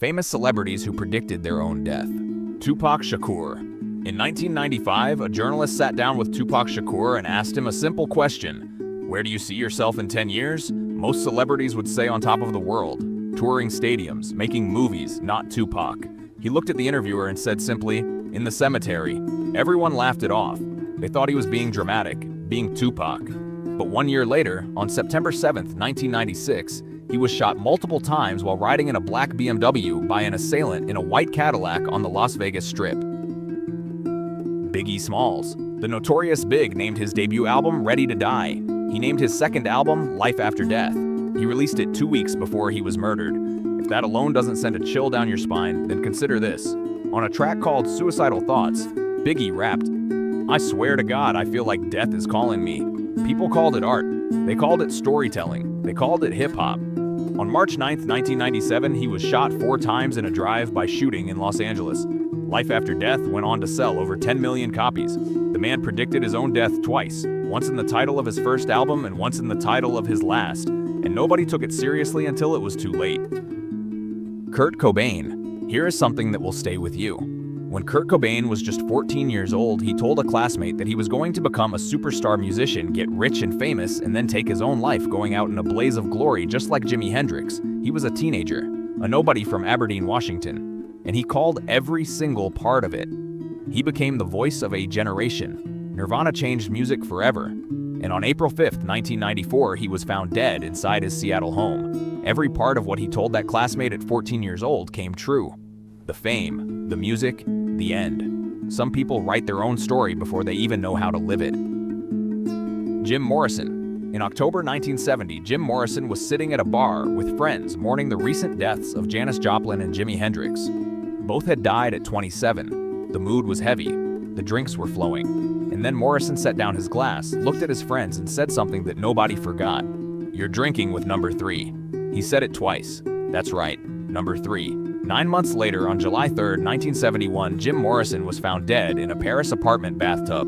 Famous celebrities who predicted their own death. Tupac Shakur. In 1995, a journalist sat down with Tupac Shakur and asked him a simple question. Where do you see yourself in 10 years? Most celebrities would say on top of the world, touring stadiums, making movies, not Tupac. He looked at the interviewer and said simply, in the cemetery. Everyone laughed it off. They thought he was being dramatic, being Tupac. But 1 year later, on September 7th, 1996, he was shot multiple times while riding in a black BMW by an assailant in a white Cadillac on the Las Vegas Strip. Biggie Smalls. The notorious Big named his debut album Ready to Die. He named his second album Life After Death. He released it 2 weeks before he was murdered. If that alone doesn't send a chill down your spine, then consider this. On a track called Suicidal Thoughts, Biggie rapped, "I swear to God, I feel like death is calling me." People called it art. They called it storytelling. They called it hip-hop. On March 9, 1997, he was shot 4 times in a drive-by shooting in Los Angeles. Life After Death went on to sell over 10 million copies. The man predicted his own death twice, once in the title of his first album and once in the title of his last, and nobody took it seriously until it was too late. Kurt Cobain. Here is something that will stay with you. When Kurt Cobain was just 14 years old, he told a classmate that he was going to become a superstar musician, get rich and famous, and then take his own life going out in a blaze of glory just like Jimi Hendrix. He was a teenager, a nobody from Aberdeen, Washington, and he called every single part of it. He became the voice of a generation. Nirvana changed music forever, and on April 5th, 1994, he was found dead inside his Seattle home. Every part of what he told that classmate at 14 years old came true. The fame, the music, the end. Some people write their own story before they even know how to live it. Jim Morrison. In October 1970, Jim Morrison was sitting at a bar with friends mourning the recent deaths of Janis Joplin and Jimi Hendrix. Both had died at 27. The mood was heavy. The drinks were flowing. And then Morrison set down his glass, looked at his friends, and said something that nobody forgot. "You're drinking with number 3. He said it twice. That's right, number 3. 9 months later, on July 3, 1971, Jim Morrison was found dead in a Paris apartment bathtub.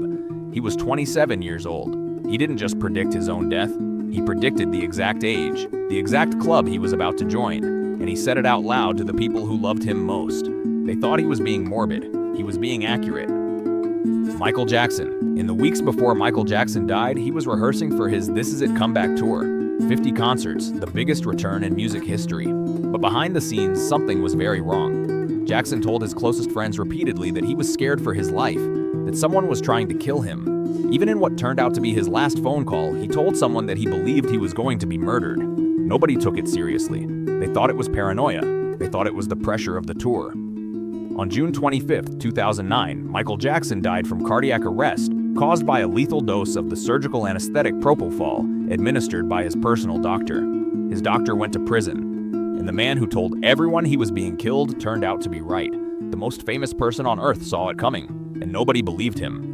He was 27 years old. He didn't just predict his own death, he predicted the exact age, the exact club he was about to join, and he said it out loud to the people who loved him most. They thought he was being morbid. He was being accurate. Michael Jackson. In the weeks before Michael Jackson died, he was rehearsing for his This Is It comeback tour. 50 concerts, the biggest return in music history. But behind the scenes, something was very wrong. Jackson told his closest friends repeatedly that he was scared for his life, that someone was trying to kill him. Even in what turned out to be his last phone call, he told someone that he believed he was going to be murdered. Nobody took it seriously. They thought it was paranoia. They thought it was the pressure of the tour. On June 25, 2009, Michael Jackson died from cardiac arrest caused by a lethal dose of the surgical anesthetic propofol administered by his personal doctor. His doctor went to prison, and the man who told everyone he was being killed turned out to be right. The most famous person on earth saw it coming, and nobody believed him.